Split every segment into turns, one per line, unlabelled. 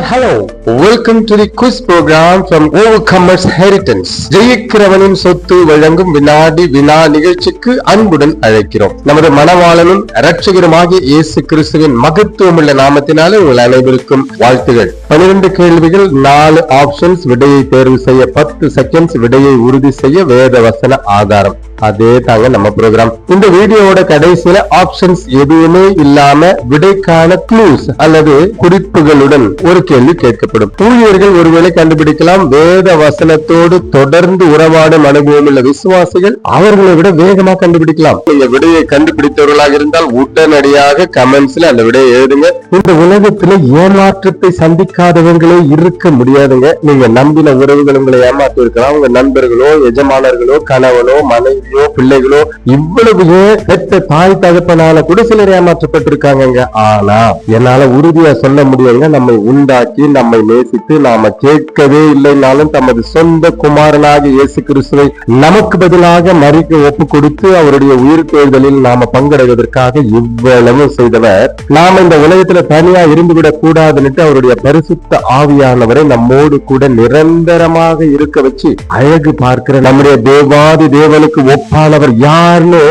Hello. Welcome to the quiz program from Overcomers Heritage. ஜெயிக்கிறவனின் சொத்து வழங்கும் வினாடி வினா நிகழ்ச்சிக்கு அன்புடன் அழைக்கிறோம். நமது மனவாளனும் இரட்சகருமாகிய இயேசு கிறிஸ்துவின் மகத்துவமுள்ள நாமத்தினாலே உங்கள் அனைவருக்கும் வாழ்த்துகள். 12 கேள்விகள், 4 ஆப்ஷன்ஸ், விடையை தேர்வு செய்ய 10 செகண்ட்ஸ், விடையை உறுதி செய்ய வேத வசன ஆதாரம். அதே தாங்க நம்ம ப்ரோக்ராம். இந்த வீடியோவோட கடைசியில ஆப்ஷன்ஸ் எதுவுமே இல்லாம விடைக்கான க்ளூஸ் அல்லது குறிப்புகளுடன் ஒரு கேள்வி கேட்கப்படும். ஊழியர்கள் ஒருவேளை கண்டுபிடிக்கலாம். வேத வசனத்தோடு தொடர்ந்து உறவாடும் அனுபவம் உள்ள விசுவாசிகள் அவர்களை விட வேகமா கண்டுபிடிக்கலாம். நீங்க விடையை கண்டுபிடித்தவர்களாக இருந்தால் உடனடியாக கமெண்ட்ஸ்ல அந்த விடையை எழுதுங்க. இந்த உலகத்துல ஏமாற்றத்தை சந்திக்காதவங்களே இருக்க முடியாதுங்க. நீங்க நம்பின உறவுகள் உங்களை ஏமாற்றி இருக்கலாம். உங்க நண்பர்களோ, எஜமானர்களோ, கணவனோ, மனைவி, பிள்ளைகளோ, இவ்வளவு பெற்ற தாய் தகப்பனால கூட சிலர் ஏமாற்றப்பட்டிருக்காங்க. ஆனா என்னால உறுதியா சொல்ல முடியுங்க, நம்மை உண்டாக்கி நம்மை நேசித்து நாம கேட்கவே இல்லைனாலும் தமது சொந்த குமாரனாக இயேசு கிறிஸ்துவை நமக்கு பதிலாக மறிக்க ஒப்பு கொடுத்து அவருடைய உயிர் தேர்தலில் நாம பங்கடைவதற்காக இவ்வளவு செய்தவர். நாம இந்த உலகத்துல தனியா இருந்துவிடக் கூடாதுன்னுட்டு அவருடைய பரிசுத்த ஆவியானவரை நம்மோடு கூட நிரந்தரமாக இருக்க வச்சு அழகு பார்க்கிற நம்முடைய தேவாதி தேவனுக்கு ஒப்பானவர் யாருன்னு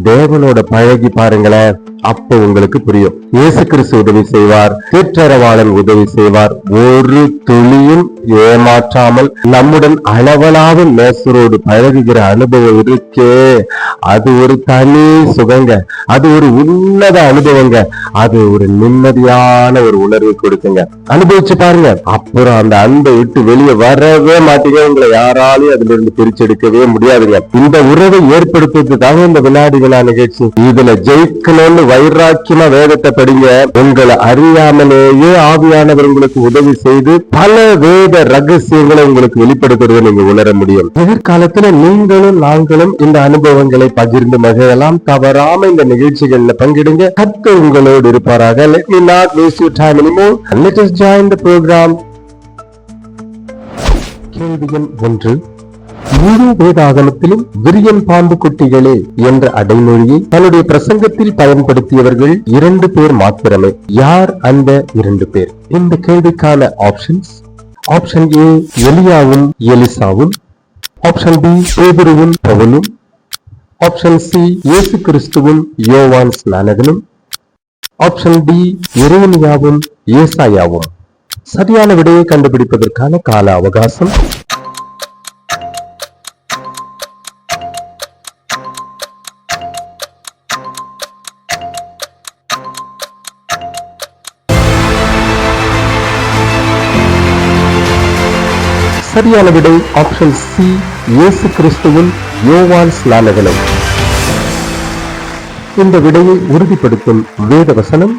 தேவனோட பழகி பாருங்களேன். அப்போ உங்களுக்கு புரியும். இயேசு கிறிஸ்து உதவி செய்வார், தேற்றரவாளன் உதவி செய்வார். ஒரு துளியும் ஏமாற்றாமல் நம்முடன் அளவலாவும் நேசரோடு பழகுகிற அனுபவம் இருக்கே, அது ஒரு தனி சுகங்க, அது ஒரு உன்னத அனுபவங்க, அது ஒரு நிம்மதியான ஒரு உணர்வு கொடுக்குங்க. அனுபவிச்சு பாருங்க. அப்புறம் அந்த அன்பை விட்டு வெளியே வரவே மாட்டீங்க. உங்களை யாராலையும் அதுல இருந்து பிரிச்செடுக்கவே முடியாதுங்க. இந்த உறவை ஏற்படுத்துறதுக்காக இந்த வினாடி வினா நிகழ்ச்சி. இதுல ஜெயிக்கணும்னு வைராக்கியமா வேதத்தை படிங்க. உங்களை அறியாமலேயே ஆவியானவர் உங்களுக்கு உதவி செய்து பல வேத ரகசியங்களை உங்களுக்கு வெளிப்படுத்துவதை நீங்க உணர முடியும். எதிர்காலத்துல நீங்களும் நாங்களும் இந்த அனுபவங்களை பகிர்ந்து மகிழலாம். தவறாம இந்த நிகழ்ச்சிகள்ல பங்கிடுங்க. கர்த்தர் உங்களோடு இருப்பாராக. Let me not waste your time anymore and let us join the program. கேள்வி எண் 1. முழு வேதாகமத்திலும் விரியன் பாம்பு குட்டிகளே என்ற அடைமொழியை தன்னுடைய பிரசங்கத்தில் பயன்படுத்தியவர்கள் 2 பேர் மாத்திரமே. யார் அந்த 2 பேர்? இந்த கேள்விக்கான ஆப்ஷன்ஸ்: ஆப்ஷன் ஏ எலியாவும் எலிசாவும், ஆப்ஷன் பி பேதுருவும் பவுலும், ஆப்ஷன் சி இயேசு கிறிஸ்துவும் யோவான் ஸ்நானகனும், ஆப்ஷன் டி எரேமியாவும் ஏசாயாவும். சரியான விடையை கண்டுபிடிப்பதற்கான கால அவகாசம் சரியான விடை ஆப்ஷன் சி இயேசு கிறிஸ்துவும் யோவான் ஸ்நானகனும். இந்த விடையை உறுதிப்படுத்தும் வேத வசனம்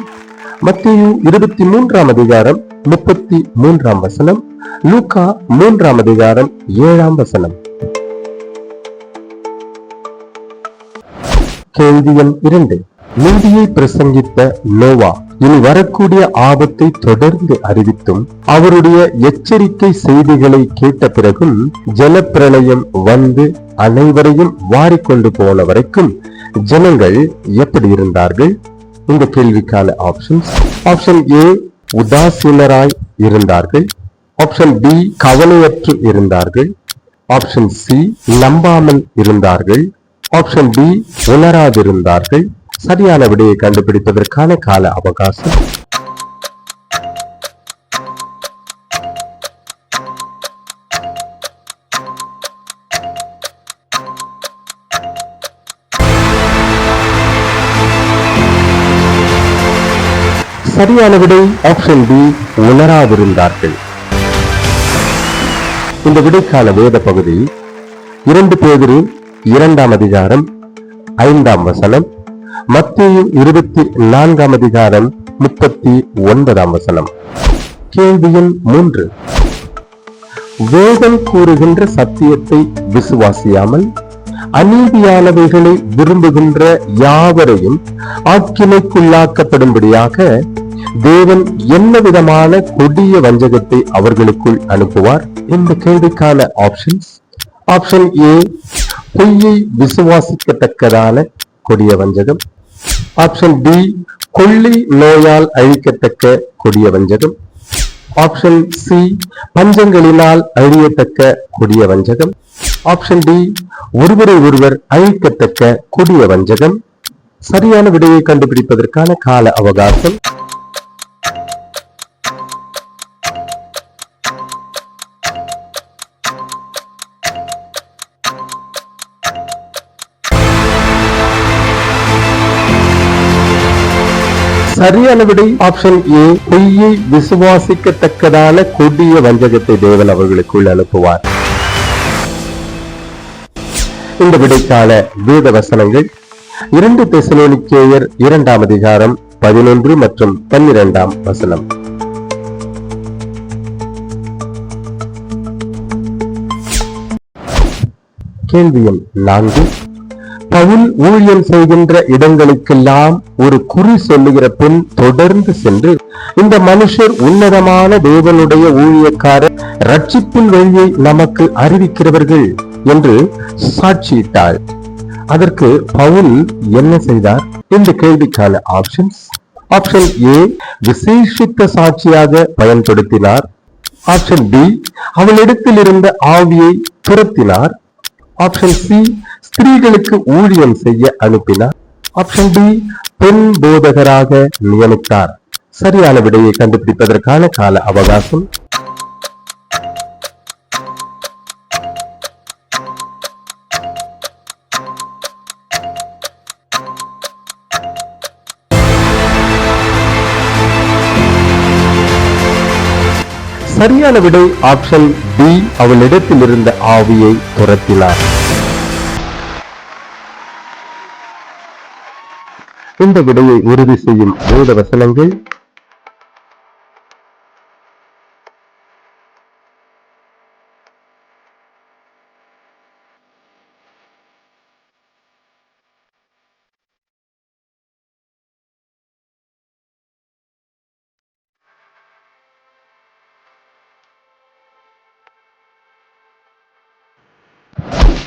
மத்தேயு 23ஆம் அதிகாரம் 33ஆம் வசனம், லூக்கா 3ஆம் அதிகாரம் 7ஆம் வசனம். கேள்வி எண் 2. நீதியை பிரசங்கித்த நோவா இனி வரக்கூடிய ஆபத்தை தொடர்ந்து அறிவித்தும் அவருடைய எச்சரிக்கை செய்திகளை கேட்ட பிறகும் ஜலப்பிரளயம் வந்து அனைவரையும் வாரிக்கொண்டு போன வரைக்கும் ஜனங்கள் எப்படி இருந்தார்கள்? இந்த கேள்விக்கான ஆப்ஷன்ஸ்: ஆப்ஷன் ஏ உதாசீனராய் இருந்தார்கள், ஆப்ஷன் பி கவலையற்று இருந்தார்கள், ஆப்ஷன் சி நம்பாமல் இருந்தார்கள், ஆப்ஷன் டி உணராதிருந்தார்கள். சரியான விடையை கண்டுபிடிப்பதற்கான கால அவகாசம் சரியான விடை ஆப்ஷன் டி உணராதிருந்தார்கள். இந்த விடைக்கான வேத பகுதி 2 பேதுரு 2ஆம் அதிகாரம் 5ஆம் வசனம், மத்தேயு 24ஆம் அதிகாரம் 39ஆம் வசனம். கேள்வி எண் 3. வேதம் கூறுகின்ற சத்தியத்தை விசுவாசியாமல் அநீதியானவைகளை விரும்புகின்ற யாவரையும் ஆக்கினைக்குள்ளாக்கப்படும்படியாக தேவன் என்ன விதமான கொடிய வஞ்சகத்தை அவர்களுக்குள் அனுப்புவார்? இந்த கேள்விக்கான ஆப்ஷன்ஸ்: ஆப்ஷன் ஏ பொய்யை விசுவாசிக்கத்தக்கதான கொடிய வஞ்சகம், ஆப்ஷன் டி கொள்ளை நோயால் அழிக்கத்தக்க கொடிய வஞ்சகம், ஆப்ஷன் சி பஞ்சங்களினால் அழியத்தக்க கொடிய வஞ்சகம். ஆப்ஷன் டி ஒருவரை ஒருவர் அழிக்கத்தக்க கொடிய வஞ்சகம். சரியான விடையை கண்டுபிடிப்பதற்கான கால அவகாசம். சரியான விடை ஆப்ஷன் ஏ, பொய்யை விசுவாசிக்கத்தக்கதான கொடிய வஞ்சகத்தை தேவன் அவர்களுக்குள் அனுப்புவார். இந்த விடைக்கான வேத வசனங்கள் 2 தெசலோனிக்கேயர் 2ஆம் அதிகாரம் 11 மற்றும் 12ஆம் வசனம். கேள்வி எண் 4. பவுல் ஊழியம் செய்கின்ற இடங்களுக்கெல்லாம் ஒரு குறி சொல்லுகிற பெண் தொடர்ந்து சென்று, இந்த மனுஷர் உன்னதமான தேவனுடைய ஊழியக்காரர், ரட்சிப்பின் வழியை நமக்கு அறிவிக்கிறவர்கள் என்று சாட்சியிட்டாள். அதற்கு பவுல் என்ன செய்தார்? இந்த கேள்விக்கான ஆப்ஷன்ஸ். ஆப்ஷன் ஏ, விசேஷித்த சாட்சியாக பயன்படுத்தினார். ஆப்ஷன் டி, அவளிடத்தில் இருந்த ஆவியை துரத்தினார். ஆப்ஷன் சி, ஸ்திரீகளுக்கு ஊழியம் செய்ய அனுப்பினார். ஆப்ஷன் டி, பெண் போதகராக நியமித்தார். சரியான விடையை கண்டுபிடிப்பதற்கான கால அவகாசம். சரியான விடை ஆப்ஷன் டி, அவளிடத்தில் இருந்த ஆவியை துரத்தினார். இந்த விடையை உறுதி செய்யும் வேத வசனங்கள்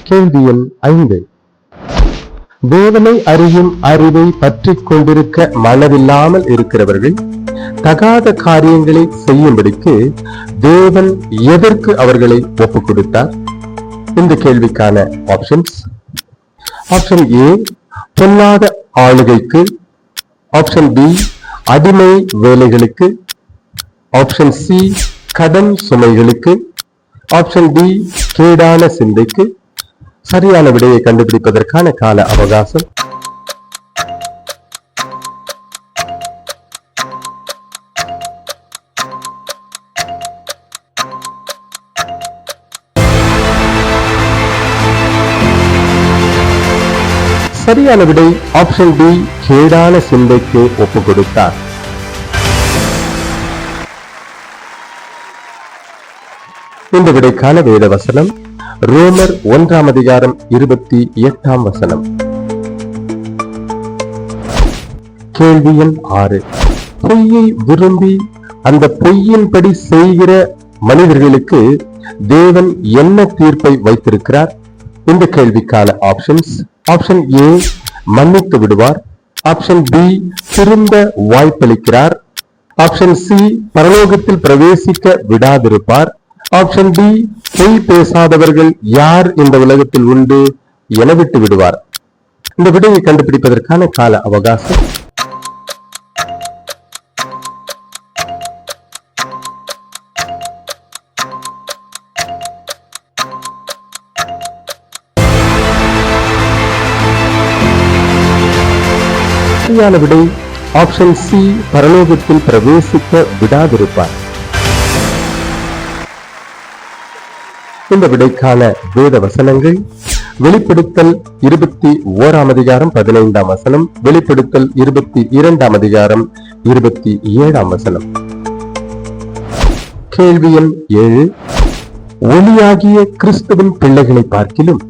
கேள்வி எண் 5. தேவனை அறியும் அறிவை பற்றி கொண்டிருக்க மனதில்லாமல் இருக்கிறவர்கள் தகாத காரியங்களை செய்யும்படிக்கு தேவன் எதற்கு அவர்களை ஒப்புக் கொடுத்தார்? இந்த கேள்விக்கான ஆப்ஷன்ஸ். ஆப்ஷன் ஏ, பொல்லாத ஆளுகைக்கு. ஆப்ஷன் பி, அடிமை வேலைகளுக்கு. ஆப்ஷன் சி, கடன் சுமைகளுக்கு. Option D, கேடான சிந்தைக்கு. சரியான விடையை கண்டுபிடிப்பதற்கான கால அவகாசம். சரியான விடை ஆப்ஷன் டி, கேடான சிந்தைக்கு ஒப்புக் கொடுத்தார். இந்த விடைக்கான வேத வசனம் ரோமர் 1ஆம் அதிகாரம் 28ஆம் வசனம். கேள்வி எண் 6. பொய்யை விரும்பி அந்த பொய்யின்படி செய்கிற மனிதர்களுக்கு தேவன் என்ன தீர்ப்பை வைத்திருக்கிறார்? இந்த கேள்விக்கான ஆப்ஷன்ஸ். ஆப்ஷன் ஏ, மன்னித்து விடுவார். ஆப்ஷன் பி, திரும்ப வாய்ப்பளிக்கிறார். ஆப்ஷன் சி, பரலோகத்தில் பிரவேசிக்க விடாதிருப்பார். ஆப்ஷன் டி, பொய் பேசாதவர்கள் யார் இந்த உலகத்தில் உண்டு என விட்டு விடுவார். இந்த விடையை கண்டுபிடிப்பதற்கான கால அவகாசம். சரியான விடை ஆப்ஷன் சி, பரலோகத்தில் பிரவேசிக்க விடாதிருப்பார். இந்த விடைக்கான வேத வசனங்கள் வெளிப்படுத்தல் 21ஆம் அதிகாரம் 15ஆம் வசனம், வெளிப்படுத்தல் 22ஆம் அதிகாரம் 27ஆம் வசனம். கேள்வி எண் 7. ஒளியாகிய கிறிஸ்துவின் பிள்ளைகளை பார்க்கிலும்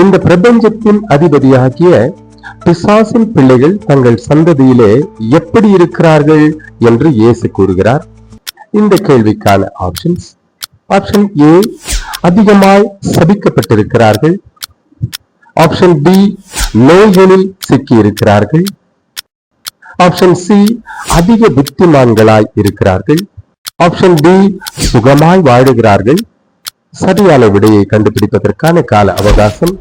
இந்த பிரபஞ்சத்தின் அதிபதியாகிய பிசாசின் பிள்ளைகள் தங்கள் சந்ததியிலே எப்படி இருக்கிறார்கள் என்று இயேசு கூறுகிறார். இந்த கேள்விக்கான ஆப்ஷன்ஸ். ஆப்ஷன் ஏ, அதிகமாய் சபிக்கப்பட்டிருக்கிறார்கள். ஆப்ஷன் பி, நோய்களில் சிக்கி இருக்கிறார்கள். ஆப்ஷன் சி, அதிக புத்திமான்களாய் இருக்கிறார்கள். ஆப்ஷன் டி சுகமாய் வாழுகிறார்கள். சரியான விடையை கண்டுபிடிப்பதற்கான கால அவகாசம்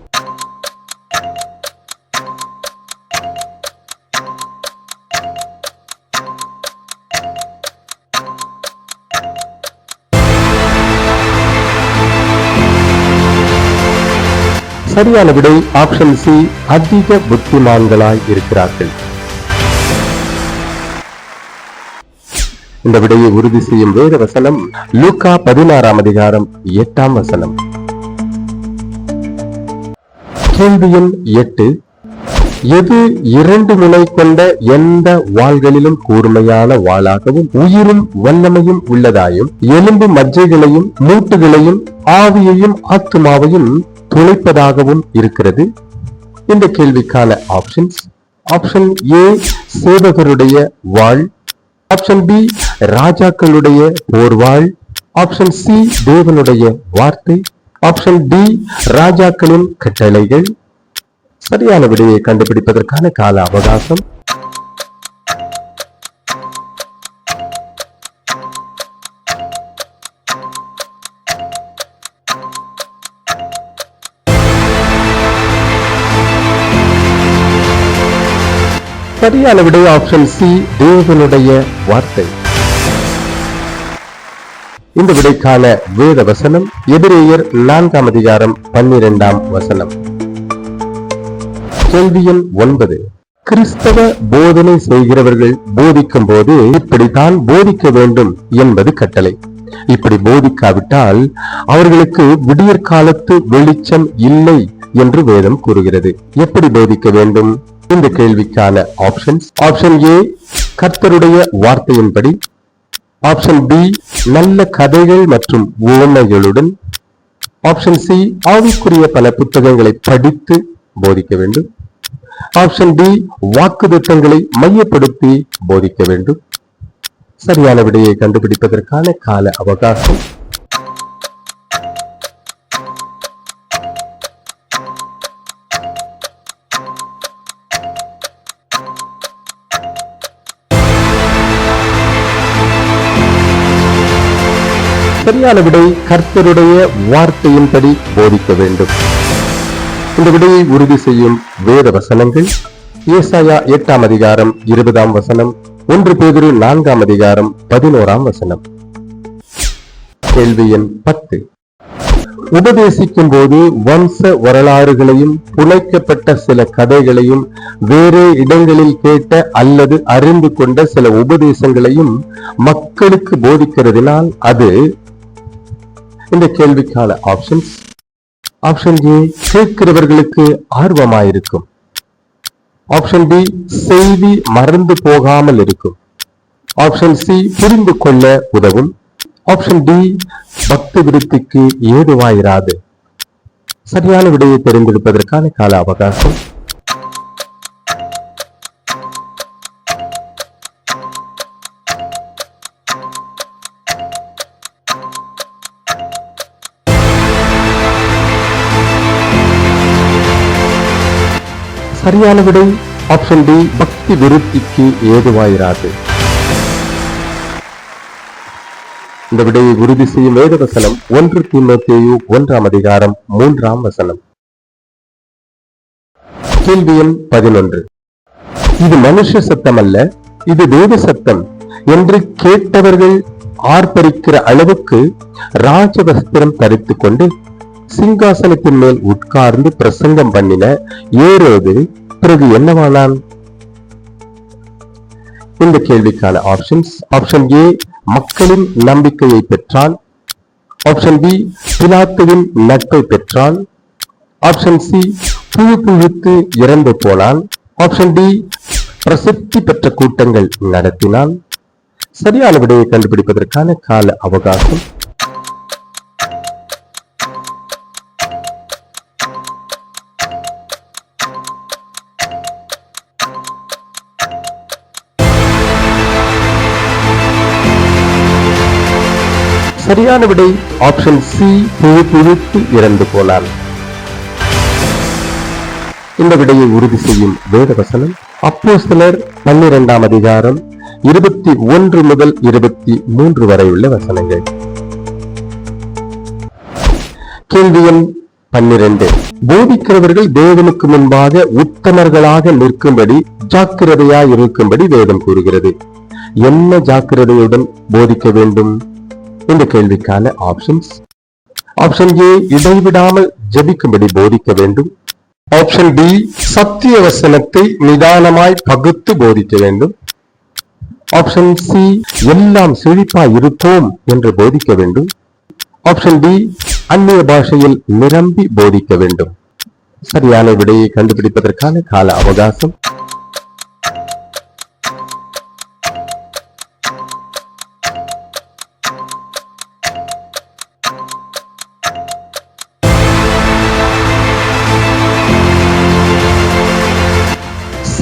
சரியான விடை ஆப்ஷன் சி அதிக புத்திமான்களாய் இருக்கிறார்கள். இந்த விடையை உறுதி செய்யும் வேத வசனம் லூக்கா 16ஆம் அதிகாரம் 8ஆம் வசனம். கேள்வி எண் 8. எது 2 முனை கொண்ட எந்த வாள்களிலும் கூர்மையான வாளாகவும் உயிரும் வல்லமையும் உள்ளதாயும் எலும்பு மஜ்ஜைகளையும் மூட்டுகளையும் ஆவியையும் ஆத்துமாவையும் துளைப்பதாகவும் இருக்கிறது? இந்த கேள்விக்கான ஆப்ஷன்ஸ்: ஆப்ஷன் ஏ சேவகருடைய வாள், ஆப்ஷன் பி ராஜாக்களுடைய போர்வாள், ஆப்ஷன் சி தேவனுடைய வார்த்தை, ஆப்ஷன் டி ராஜாக்களின் கட்டளைகள். சரியான விடையை கண்டுபிடிப்பதற்கான கால அவகாசம் சரியான விடை ஆப்ஷன் சி தேவனுடைய வார்த்தை. இந்த விடைக்கான வேத வசனம் எபிரேயர் 4ஆம் அதிகாரம் 12ஆம் வசனம். கேள்வி எண் 9. கிறிஸ்தவ போதனை செய்கிறவர்கள் போதிக்கும் போது இப்படித்தான் போதிக்க வேண்டும் என்பது கட்டளை. இப்படி போதிக்காவிட்டால் அவர்களுக்கு விடியற் காலத்து வெளிச்சம் இல்லை என்று வேதம் கூறுகிறது. எப்படி போதிக்க வேண்டும்? இந்த கேள்விக்கான ஆப்ஷன்ஸ்: ஆப்ஷன் ஏ கர்த்தருடைய வார்த்தையின்படி, ஆப்ஷன் பி நல்ல கதைகள் மற்றும் உவமைகளுடன், ஆப்ஷன் சி ஆவிக்குரிய பல புத்தகங்களை படித்து போதிக்க வேண்டும், ஆப்ஷன் டி வாக்குத்தத்தங்களை மையப்படுத்தி போதிக்க வேண்டும். சரியான விடையை கண்டுபிடிப்பதற்கான கால அவகாசம் சரியான விடை கர்த்தருடைய வார்த்தையின்படி போதிக்க வேண்டும். இந்த விடையை உறுதி செய்யும் வேத வசனங்கள் ஏசாயா 8ஆம் அதிகாரம் 20ஆம் வசனம், 1 பேதுரு 4ஆம் அதிகாரம் 11ஆம் வசனம். கேள்வி எண் 10. உபதேசிக்கும் போது வம்ச வரலாறுகளையும் புனைக்கப்பட்ட சில கதைகளையும் வேறு இடங்களில் கேட்ட அல்லது அறிந்து கொண்ட சில உபதேசங்களையும் மக்களுக்கு போதிக்கிறதுனால் அது. இந்த கேள்விக்கான ஆப்ஷன்ஸ்: ஆப்ஷன் ஏ கேட்கிறவர்களுக்கு ஆர்வமாயிருக்கும், ஆப்ஷன் பி செய்தி மறந்து போகாமல் இருக்கும், ஆப்ஷன் சி புரிந்து கொள்ள உதவும், ஆப்ஷன் டி பக்தி விருத்திக்கு ஏதுவாயிராது. சரியான விடையை தெரிந்தெடுப்பதற்கான கால அவகாசம் சரியான விடை ஆப்ஷன் டி பக்தி விருத்திக்கு ஏதுவாயிராது. இந்த விடையை உறுதி செய்யும் வேத வசனம் 1 தீமோத்தேயு 1ஆம் அதிகாரம் 3ஆம் வசனம். கேள்வி எண் 11. இது மனுஷ சத்தம் அல்ல, இது தேவ சத்தம் என்று கேட்டவர்கள் ஆர்ப்பரிக்கிற அளவுக்கு ராஜவஸ்திரம் தரித்துக் கொண்டு சிங்காசனத்தின் மேல் உட்கார்ந்து பிரசங்கம் பண்ணின ஏரோது பிறகு என்னவானான்? இந்த கேள்விக்கான ஆப்ஷன்ஸ்: ஆப்ஷன் ஏ மக்களின் நம்பிக்கையை பெற்றான், ஆப்ஷன் பி பிலாத்துவின் நட்பை பெற்றான், ஆப்ஷன் சி புழுத்து இறந்து போனான், ஆப்ஷன் டி பிரசித்தி பெற்ற கூட்டங்கள் நடத்தினான். சரியான விடையை கண்டுபிடிப்பதற்கான கால அவகாசம் சரியான விடை ஆப்ஷன் சி புழுத்து இறந்து போனான். இந்த விடையை உறுதி செய்யும் வேத வசனம் அப்போஸ்தலர் 12ஆம் அதிகாரம் 21 முதல் 23 வரை உள்ள வசனங்கள். கேள்வி எண் 12. போதிக்கிறவர்கள் தேவனுக்கு முன்பாக உத்தமர்களாக நிற்கும்படி ஜாக்கிரதையாய் இருக்கும்படி வேதம் கூறுகிறது. என்ன ஜாக்கிரதையுடன் போதிக்க வேண்டும்? இந்த கேள்விக்கான ஆப்ஷன்ஸ். ஆப்ஷன் ஏ, இடைவிடாமல் ஜெபிக்கும்படி போதிக்க வேண்டும். ஆப்ஷன் பி, சத்திய வசனத்தை நிதானமாய் பகுத்து போதிக்க வேண்டும். ஆப்ஷன் சி, எல்லாம் செழிப்பாய் இருப்போம் என்று போதிக்க வேண்டும். ஆப்ஷன் டி, அந்நிய பாஷையில் நிரம்பி போதிக்க வேண்டும். சரியான விடையை கண்டுபிடிப்பதற்கான கால அவகாசம்.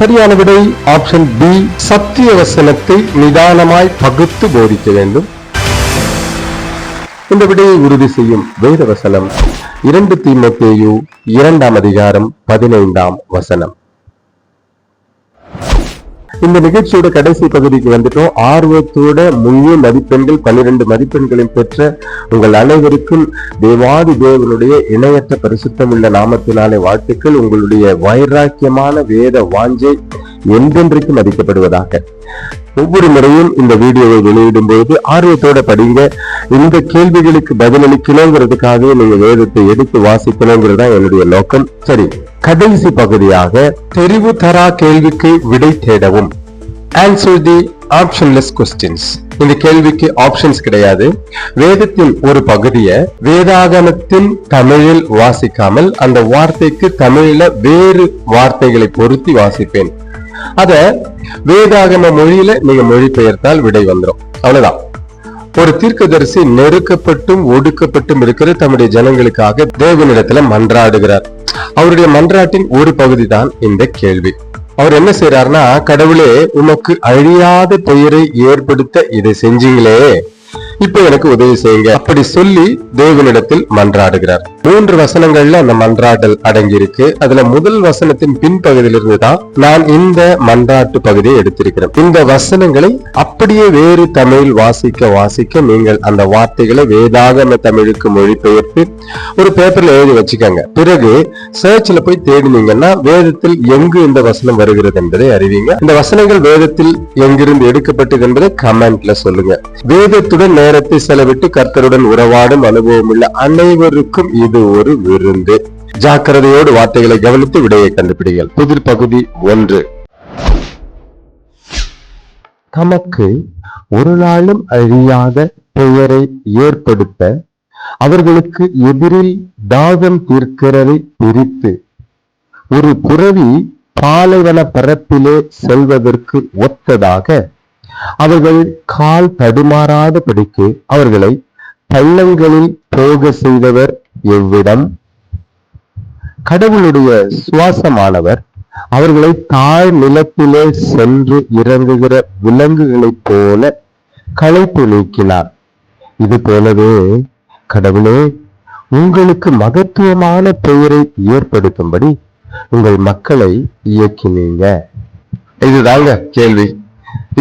சரியான விடை ஆப்ஷன் பி, சத்திய வசனத்தை நிதானமாய் பகுத்து போதிக்க வேண்டும். இந்த விடையை உறுதி செய்யும் வேத வசனம் 2 தீமோத்தேயு 2ஆம் அதிகாரம் 15ஆம் வசனம். இந்த நிகழ்ச்சியோட கடைசி பகுதிக்கு வந்துட்டோம். ஆர்வத்தோட முழு மதிப்பெண்கள் 12 மதிப்பெண்களையும் பெற்ற உங்கள் அனைவருக்கும் தேவாதி தேவனுடைய இணையற்ற பரிசுத்தம் உள்ள நாமத்தினாலே வாழ்த்துக்கள். உங்களுடைய வைராக்கியமான வேத வாஞ்சை என்றென்றைக்கும் மதிக்கப்படுவதாக. ஒவ்வொரு முறையும் இந்த வீடியோவை வெளியிடும் போது ஆர்வத்தோட படிங்க. இந்த கேள்விகளுக்கு பதிலளிக்கணுங்கிறதுக்காக நீங்க வேதத்தை எடுத்து வாசிக்கணுங்கிறது தான் என்னுடைய நோக்கம். சரி, கடைசி பகுதியாக தெரிவு தரா கேள்விக்கு விடை தேடவும். Answer the optionless questions. இந்த கேள்விக்கு ஆப்ஷன்ஸ் கிடையாது. வேதத்தின் ஒரு பகுதியை வேதாகமத்தின் தமிழில் வாசிக்காமல் அந்த வார்த்தைக்கு தமிழில வேறு வார்த்தைகளை பொருத்தி வாசிப்பேன். அத வேதாகம மொழியில நீங்க மொழிபெயர்த்தால் விடை வந்துடும். அவ்வளவுதான். ஒரு தீர்க்கதரிசி நெருக்கப்பட்டும் ஒடுக்கப்பட்டும் இருக்கிற தம்முடைய ஜனங்களுக்காக தேவனிடத்துல மன்றாடுகிறார். அவருடைய மன்றாட்டின் ஒரு பகுதி தான் இந்த கேள்வி. அவர் என்ன செய்யறாருன்னா, கடவுளே, உமக்கு அழியாத பெயரை ஏற்படுத்த இதை செஞ்சீங்களே, இப்ப எனக்கு உதவி செய்யுங்க அப்படி சொல்லி தேவனிடத்தில் மன்றாடுகிறார். 3 வசனங்கள்ல அந்த மன்றாடல் அடங்கி இருக்கு. அதுல முதல் வசனத்தின் பின்பகுதியிலிருந்து தான் நான் இந்த மன்றாட்டு பகுதியை எடுத்திருக்கிறேன். இந்த வசனங்களை அப்படியே வேறு தமிழ் வாசிக்க நீங்கள் அந்த வார்த்தைகளை வேதாகம தமிழுக்கு மொழிபெயர்த்து ஒரு பேப்பர்ல எழுதி வச்சுக்கோங்க. பிறகு சர்ச்ல போய் தேடினீங்கன்னா வேதத்தில் எங்கு இந்த வசனம் வருகிறது என்பதை அறிவீங்க. இந்த வசனங்கள் வேதத்தில் எங்கிருந்து எடுக்கப்பட்டது என்பதை கமெண்ட்ல சொல்லுங்க. வேதத்துடன் நேரத்தை செலவிட்டு கர்த்தருடன் உறவாடும் அனுபவம் உள்ள அனைவருக்கும் இது ஒரு விருந்து. ஜாக்கிரதையோடு வார்த்தைகளை கவனித்து விடையை கண்டுபிடிங்கள். புதிர் பகுதி 1. தமக்கு ஒரு நாளும் அழியாத பெயரை ஏற்படுத்த அவர்களுக்கு எதிரில் தாகம் தீர்க்கிறதை பிரித்து ஒரு புறவி பாலைவன பரப்பிலே செல்வதற்கு ஒத்ததாக அவர்கள் கால் தடுமாறாதபடிக்கு அவர்களை பள்ளங்களில் போக செய்தவர் எவ்விடம்? கடவுளுடைய சுவாசமானவர் அவர்களை தாழ் நிலத்திலே சென்று இறங்குகிற விலங்குகளைப் போல களைப்பு நீக்கினார். இது போலவே கடவுளே, உங்களுக்கு மகத்துவமான பெயரை ஏற்படுத்தும்படி உங்கள் மக்களை இயக்கினீங்க. இதுதாங்க கேள்வி.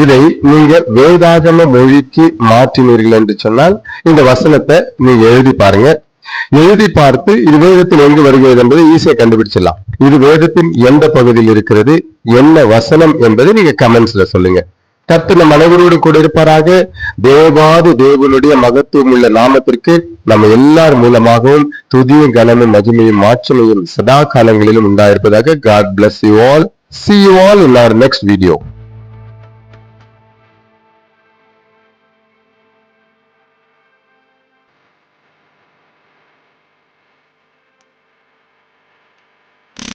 இதை நீங்க வேதாகம மொழிக்கு மாற்றினீர்கள் என்று சொன்னால் இந்த வசனத்தை நீங்க எழுதி பாருங்க. எழுதி பார்த்து இது வேதத்தில் எங்கு வருகிறது என்பதை ஈஸியா கண்டுபிடிச்சிடலாம். இது வேதத்தின் எந்த பகுதியில் இருக்கிறது, என்ன வசனம் என்பதை நீங்க கமெண்ட்ஸ்ல சொல்லுங்க. கர்த்தர் நம் அனைவரோடு கூட இருப்பாராக. தேவாதி தேவனுடைய மகத்துவம் உள்ள நாமத்திற்கு நம்ம எல்லார் மூலமாகவும் துதியும் கனமும் மகிமையும் மாட்சிமையும் சதா காலங்களிலும் உண்டாயிருப்பதாக. God bless you all. See you all in our next video.